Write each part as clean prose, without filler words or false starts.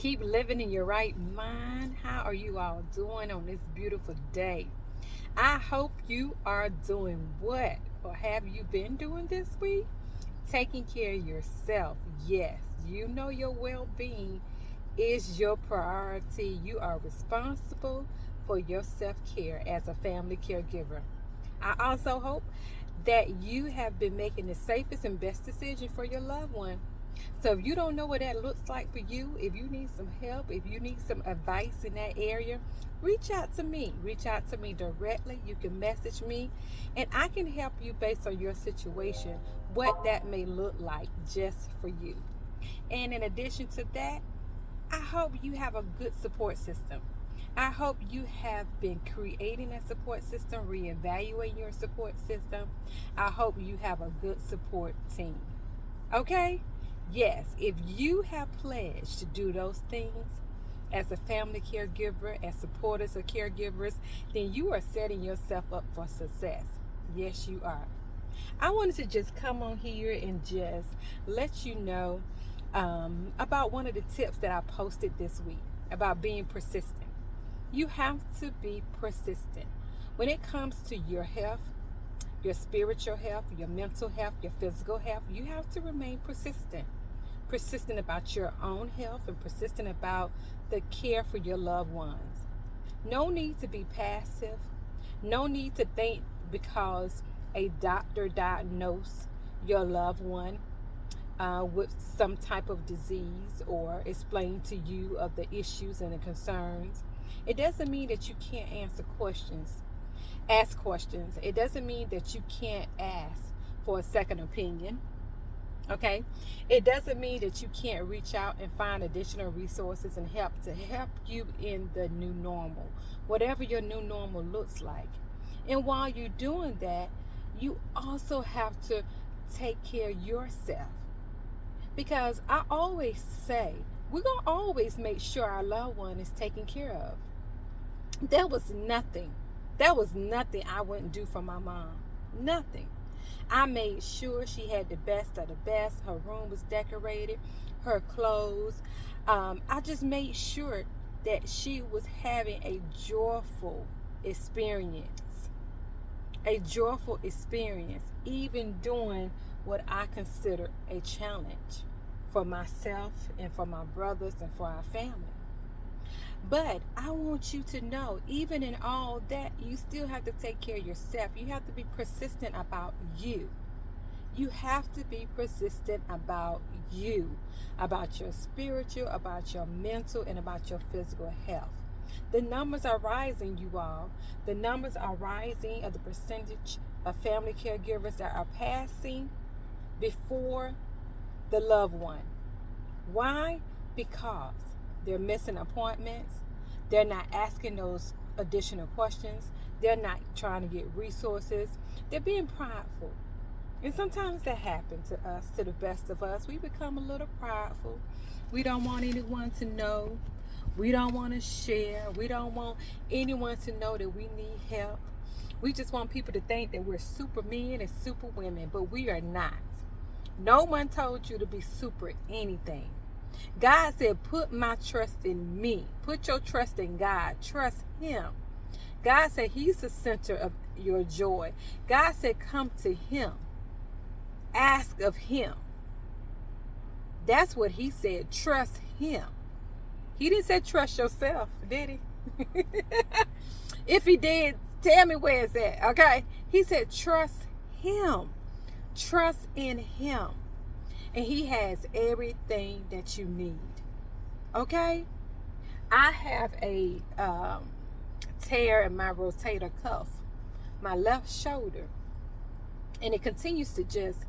Keep living in your right mind. How are you all doing on this beautiful day? I hope you are doing what or have you been doing this week? Taking care of yourself. Yes, you know your well being is your priority. You are responsible for your self care as a family caregiver. I also hope that you have been making the safest and best decision for your loved one. So if you don't know what that looks like for you, if you need some help, if you need some advice in that area, reach out to me. Reach out to me directly. You can message me and I can help you based on your situation, what that may look like just for you. And in addition to that, I hope you have a good support system. I hope you have been creating a support system, reevaluating your support system. I hope you have a good support team. Okay? Yes, if you have pledged to do those things as a family caregiver, as supporters or caregivers, then you are setting yourself up for success. Yes, you are. I wanted to just come on here and just let you know about one of the tips that I posted this week about being persistent. You have to be persistent. When it comes to your health, your spiritual health, your mental health, your physical health, you have to remain persistent. Persistent about your own health and persistent about the care for your loved ones. No need to be passive. No need to think because a doctor diagnosed your loved one with some type of disease or explain to you of the issues and the concerns. It doesn't mean that you can't answer questions, ask questions. It doesn't mean that you can't ask for a second opinion. Okay, it doesn't mean that you can't reach out and find additional resources and help to help you in the new normal, whatever your new normal looks like. And while you're doing that, you also have to take care of yourself. Because I always say, we're going to always make sure our loved one is taken care of. There was nothing. There was nothing I wouldn't do for my mom. Nothing. I made sure she had the best of the best. Her room was decorated, her clothes. I just made sure that she was having a joyful experience. A joyful experience, even doing what I consider a challenge for myself and for my brothers and for our family. But I want you to know, even in all that, you still have to take care of yourself. You have to be persistent about you. You have to be persistent about you, about your spiritual, about your mental, and about your physical health. The numbers are rising, you all. The numbers are rising of the percentage of family caregivers that are passing before the loved one. Why? Because they're missing appointments. They're not asking those additional questions. They're not trying to get resources. They're being prideful. And sometimes that happens to us, to the best of us. We become a little prideful. We don't want anyone to know. We don't want to share. We don't want anyone to know that we need help. We just want people to think that we're supermen and super women, but we are not. No one told you to be super anything. God said, put my trust in me. Put your trust in God. Trust him. God said he's the center of your joy. God said, come to him. Ask of him. That's what he said. Trust him. He didn't say trust yourself, did he? If he did, tell me where it's at, okay? He said trust him. Trust in him. And he has everything that you need. Okay? I have a tear in my rotator cuff, my left shoulder. And it continues to just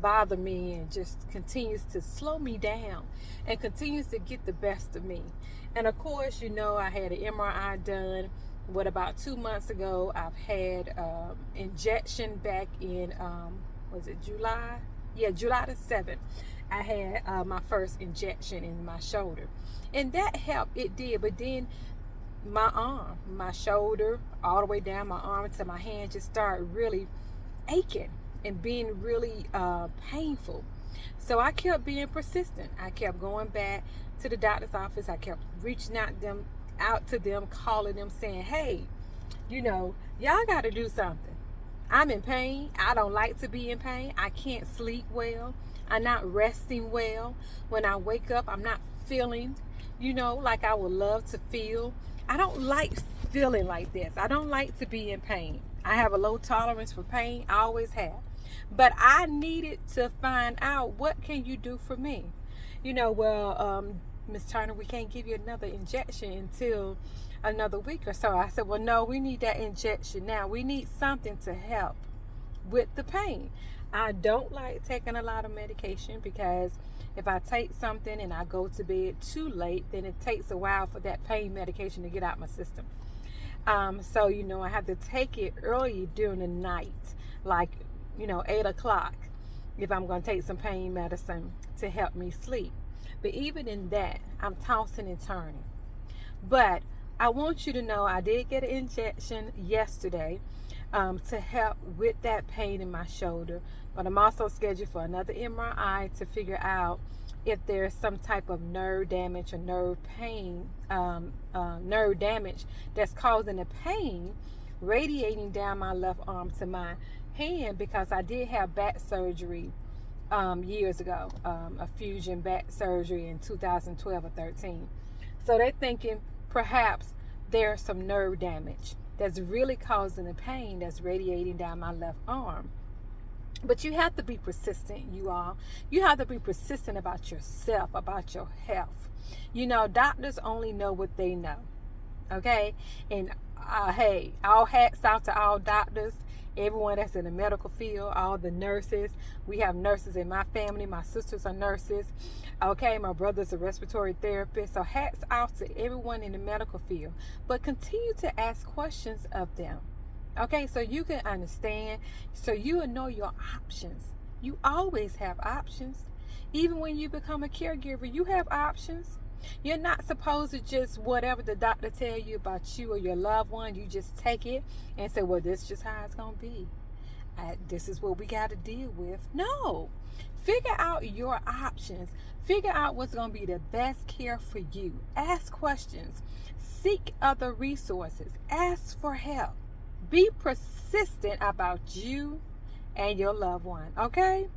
bother me and just continues to slow me down and continues to get the best of me. And of course, you know, I had an MRI done. What, about 2 months ago, I've had injection back in, was it July? Yeah, July the 7th. I had my first injection in my shoulder. And that helped, it did. But then my arm, my shoulder, all the way down my arm to my hand just started really aching and being really painful. So I kept being persistent. I kept going back to the doctor's office. I kept reaching out to them, calling them, saying, hey, y'all got to do something. I'm in pain. I don't like to be in pain. I can't sleep well. I'm not resting well. When I wake up, I'm not feeling, like I would love to feel. I don't like feeling like this. I don't like to be in pain. I have a low tolerance for pain. I always have. But I needed to find out, what can you do for me? Miss Turner, we can't give you another injection until another week or so. I said, well, no, we need that injection now. We need something to help with the pain. I don't like taking a lot of medication, because if I take something and I go to bed too late, then it takes a while for that pain medication to get out my system. So I have to take it early during the night, like 8 o'clock, if I'm going to take some pain medicine to help me sleep. But even in that, I'm tossing and turning. But I want you to know I did get an injection yesterday to help with that pain in my shoulder. But I'm also scheduled for another MRI to figure out if there's some type of nerve damage or nerve damage that's causing the pain radiating down my left arm to my hand, because I did have back surgery years ago, a fusion back surgery in 2012 or 13. So they're thinking perhaps there's some nerve damage that's really causing the pain that's radiating down my left arm. But you have to be persistent, you all. You have to be persistent about yourself, about your health. Doctors only know what they know. Okay? And hey, all hats out to all doctors, everyone that's in the medical field, all the nurses. We have nurses in my family. My sisters are nurses. Okay, my brother's a respiratory therapist. So hats out to everyone in the medical field. But continue to ask questions of them. Okay, so you can understand, so you will know your options. You always have options. Even when you become a caregiver, you have options. You're not supposed to just whatever the doctor tell you about you or your loved one, you just take it and say, well, this is just how it's going to be. This is what we got to deal with. No. Figure out your options. Figure out what's going to be the best care for you. Ask questions. Seek other resources. Ask for help. Be persistent about you and your loved one. Okay?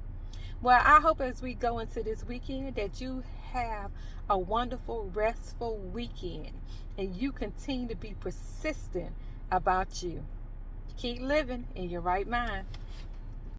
Well, I hope as we go into this weekend that you have a wonderful, restful weekend, and you continue to be persistent about you. Keep living in your right mind.